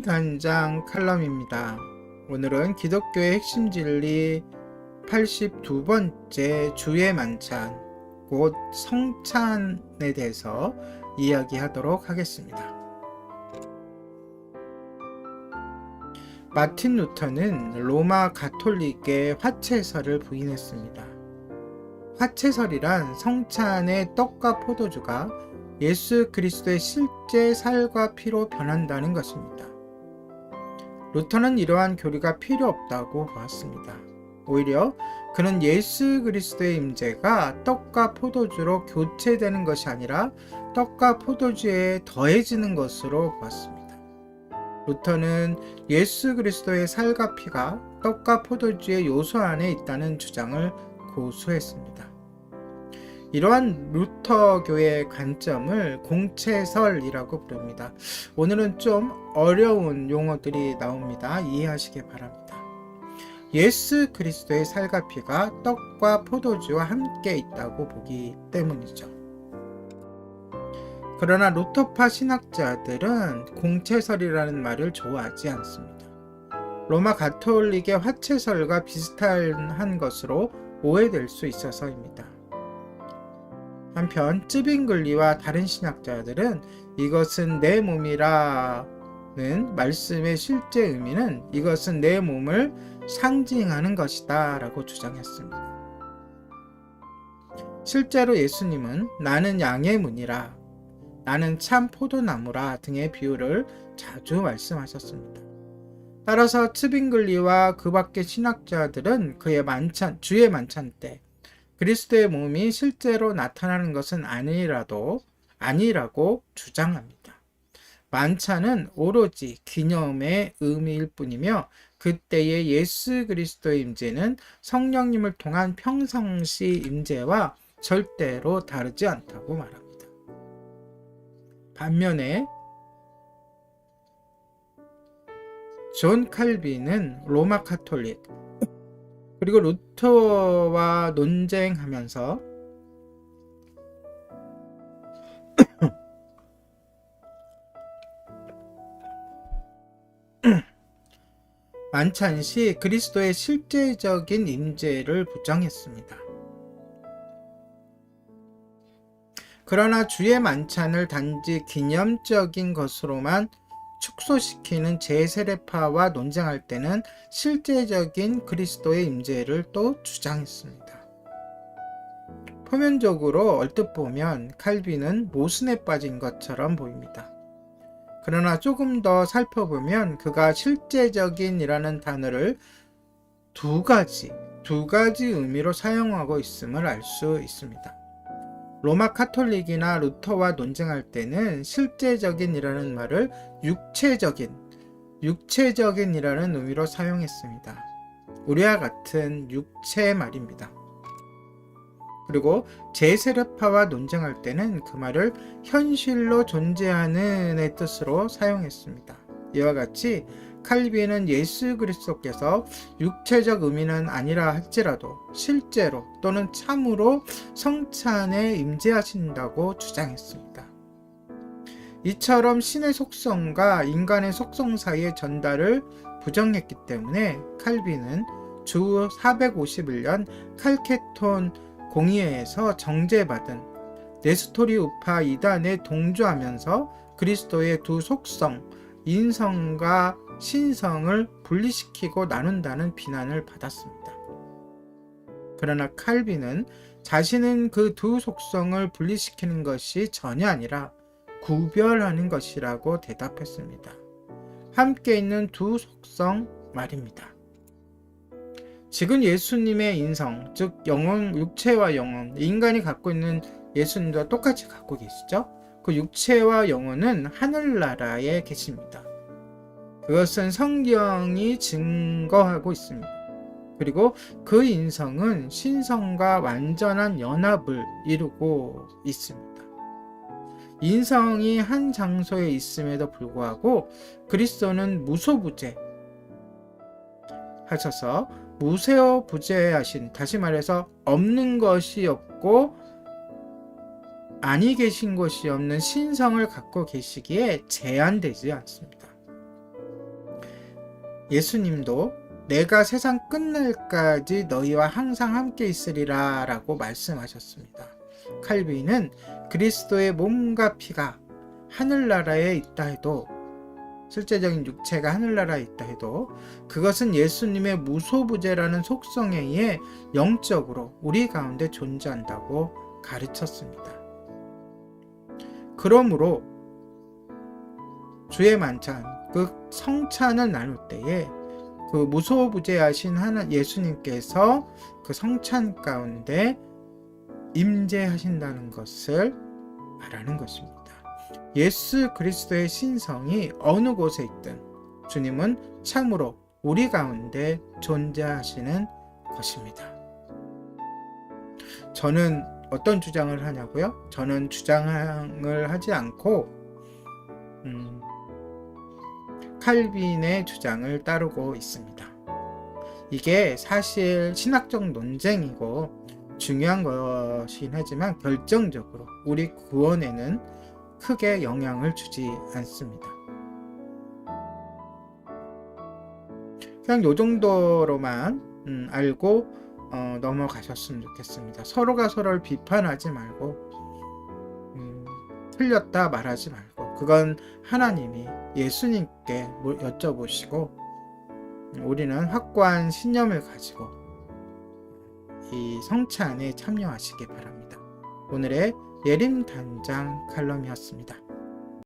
신간장 칼럼입니다. 오늘은 기독교의 핵심 진리 82번째 주의 만찬, 곧 성찬에 대해서 이야기하도록 하겠습니다. 마틴 루터는 로마 가톨릭의 화채설을 부인했습니다. 화채설이란 성찬의 떡과 포도주가 예수 그리스도의 실제 살과 피로 변한다는 것입니다. 루터는 이러한 교리가 필요 없다고 보았습니다. 오히려 그는 예수 그리스도의 임재가 떡과 포도주로 교체되는 것이 아니라 떡과 포도주에 더해지는 것으로 보았습니다. 루터는 예수 그리스도의 살과 피가 떡과 포도주의 요소 안에 있다는 주장을 고수했습니다. 이러한 루터교의 관점을 공채설이라고 부릅니다. 오늘은 좀 어려운 용어들이 나옵니다. 이해하시기 바랍니다. 예수 그리스도의 살과 피가 떡과 포도주와 함께 있다고 보기 때문이죠. 그러나 루터파 신학자들은 공채설이라는 말을 좋아하지 않습니다. 로마 가톨릭의 화채설과 비슷한 것으로 오해될 수 있어서입니다. 한편 쯔빙글리와 다른 신학자들은 이것은 내 몸이라는 말씀의 실제 의미는 이것은 내 몸을 상징하는 것이다 라고 주장했습니다. 실제로 예수님은 나는 양의 문이라, 나는 참 포도나무라 등의 비유를 자주 말씀하셨습니다. 따라서 츠빙글리와 그 밖의 신학자들은 그의 주의 만찬 때 그리스도의 몸이 실제로 나타나는 것은 아니라고 주장합니다. 만찬은 오로지 기념의 의미일 뿐이며 그때의 예수 그리스도의 임재는 성령님을 통한 평상시 임재와 절대로 다르지 않다고 말합니다. 반면에 존 칼빈은 로마 가톨릭 그리고 루터와 논쟁하면서 만찬 시 그리스도의 실제적인 임재를 부정했습니다. 그러나 주의 만찬을 단지 기념적인 것으로만 축소시키는 제세례파와 논쟁할 때는 실제적인 그리스도의 임재를 또 주장했습니다. 표면적으로 얼뜻 보면 칼빈은 모순에 빠진 것처럼 보입니다. 그러나 조금 더 살펴보면 그가 실제적인이라는 단어를 두 가지 의미로 사용하고 있음을 알 수 있습니다. 로마 카톨릭이나 루터와 논쟁할 때는 실제적인이라는 말을 육체적인이라는 의미로 사용했습니다. 우리와 같은 육체 말입니다. 그리고 제세례파와 논쟁할 때는 그 말을 현실로 존재하는의 뜻으로 사용했습니다. 이와 같이 칼빈은 예수 그리스도께서 육체적 의미는 아니라 할지라도 실제로 또는 참으로 성찬에 임재하신다고 주장했습니다. 이처럼 신의 속성과 인간의 속성 사이의 전달을 부정했기 때문에 칼빈은 주 451년 칼케톤 공의회에서 정죄받은 네스토리 우파 이단에 동조하면서 그리스도의 두 속성, 인성과 신성을 분리시키고 나눈다는 비난을 받았습니다. 그러나 칼빈은 자신은 그 두 속성을 분리시키는 것이 전혀 아니라 구별하는 것이라고 대답했습니다. 함께 있는 두 속성 말입니다. 지금 예수님의 인성, 즉 영혼, 육체와 영혼, 인간이 갖고 있는 예수님과 똑같이 갖고 계시죠? 그 육체와 영혼은 하늘나라에 계십니다. 그것은 성경이 증거하고 있습니다. 그리고 그 인성은 신성과 완전한 연합을 이루고 있습니다. 인성이 한 장소에 있음에도 불구하고 그리스도는 무소부재 하셔서 무소부재하신, 다시 말해서 없는 것이 없고 아니 계신 것이 없는 신성을 갖고 계시기에 제한되지 않습니다. 예수님도 내가 세상 끝날까지 너희와 항상 함께 있으리라 라고 말씀하셨습니다. 칼빈은 그리스도의 몸과 피가 하늘나라에 있다 해도, 실제적인 육체가 하늘나라에 있다 해도 그것은 예수님의 무소부재라는 속성에 의해 영적으로 우리 가운데 존재한다고 가르쳤습니다. 그러므로 주의 만찬, 그 성찬을 나눌 때에 그 무소부재하신 예수님께서 그 성찬 가운데 임재하신다는 것을 말하는 것입니다. 예수 그리스도의 신성이 어느 곳에 있든 주님은 참으로 우리 가운데 존재하시는 것입니다. 저는 어떤 주장을 하냐고요? 저는 주장을 하지 않고 칼빈의 주장을 따르고 있습니다. 이게 사실 신학적 논쟁이고 중요한 것이긴 하지만 결정적으로 우리 구원에는 크게 영향을 주지 않습니다. 그냥 요 정도로만 알고 넘어가셨으면 좋겠습니다. 서로가 서로를 비판하지 말고 틀렸다 말하지 말고, 그건 하나님이 예수님께 여쭤보시고 우리는 확고한 신념을 가지고 이 성찬에 참여하시기 바랍니다. 오늘의 예림 단장 칼럼이었습니다.